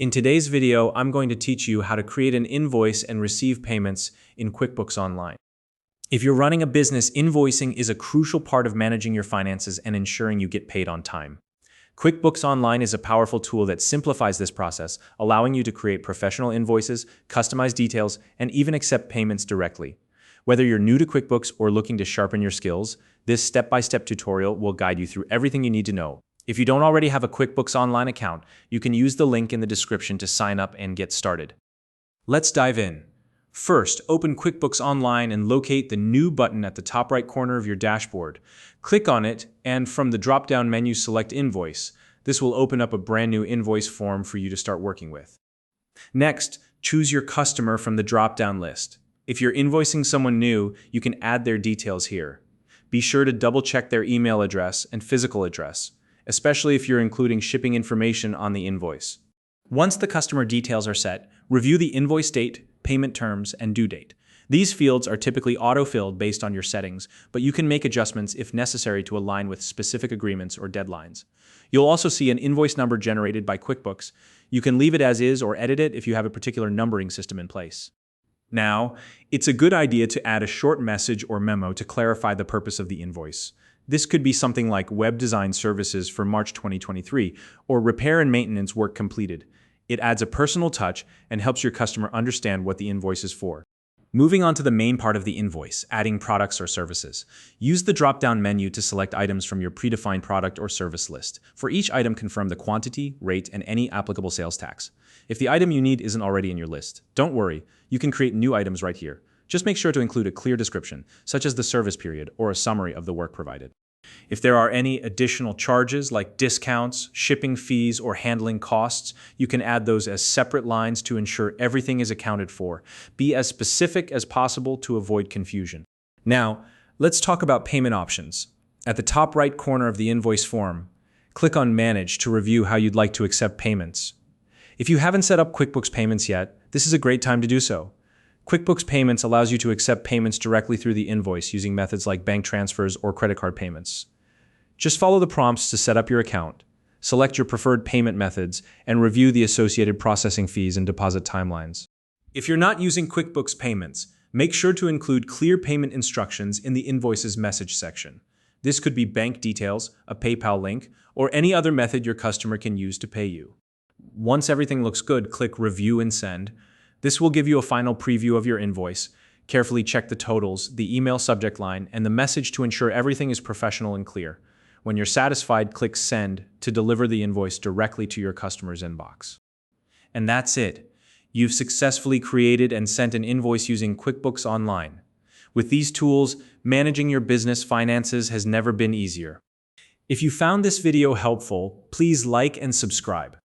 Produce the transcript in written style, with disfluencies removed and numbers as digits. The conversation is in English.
In today's video, I'm going to teach you how to create an invoice and receive payments in QuickBooks Online. If you're running a business, invoicing is a crucial part of managing your finances and ensuring you get paid on time. QuickBooks Online is a powerful tool that simplifies this process, allowing you to create professional invoices, customize details, and even accept payments directly. Whether you're new to QuickBooks or looking to sharpen your skills, this step-by-step tutorial will guide you through everything you need to know. If you don't already have a QuickBooks Online account, you can use the link in the description to sign up and get started. Let's dive in. First, open QuickBooks Online and locate the New button at the top right corner of your dashboard. Click on it, and from the drop-down menu, select Invoice. This will open up a brand new invoice form for you to start working with. Next, choose your customer from the drop-down list. If you're invoicing someone new, you can add their details here. Be sure to double-check their email address and physical address, especially if you're including shipping information on the invoice. Once the customer details are set, review the invoice date, payment terms, and due date. These fields are typically auto-filled based on your settings, but you can make adjustments if necessary to align with specific agreements or deadlines. You'll also see an invoice number generated by QuickBooks. You can leave it as is or edit it if you have a particular numbering system in place. Now, it's a good idea to add a short message or memo to clarify the purpose of the invoice. This could be something like web design services for March 2023 or repair and maintenance work completed. It adds a personal touch and helps your customer understand what the invoice is for. Moving on to the main part of the invoice, adding products or services. Use the drop-down menu to select items from your predefined product or service list. For each item, confirm the quantity, rate, and any applicable sales tax. If the item you need isn't already in your list, don't worry, you can create new items right here. Just make sure to include a clear description, such as the service period or a summary of the work provided. If there are any additional charges like discounts, shipping fees, or handling costs, you can add those as separate lines to ensure everything is accounted for. Be as specific as possible to avoid confusion. Now, let's talk about payment options. At the top right corner of the invoice form, click on Manage to review how you'd like to accept payments. If you haven't set up QuickBooks Payments yet, this is a great time to do so. QuickBooks Payments allows you to accept payments directly through the invoice using methods like bank transfers or credit card payments. Just follow the prompts to set up your account, select your preferred payment methods, and review the associated processing fees and deposit timelines. If you're not using QuickBooks Payments, make sure to include clear payment instructions in the invoice's message section. This could be bank details, a PayPal link, or any other method your customer can use to pay you. Once everything looks good, click Review and Send. This will give you a final preview of your invoice. Carefully check the totals, the email subject line, and the message to ensure everything is professional and clear. When you're satisfied, click Send to deliver the invoice directly to your customer's inbox. And that's it. You've successfully created and sent an invoice using QuickBooks Online. With these tools, managing your business finances has never been easier. If you found this video helpful, please like and subscribe.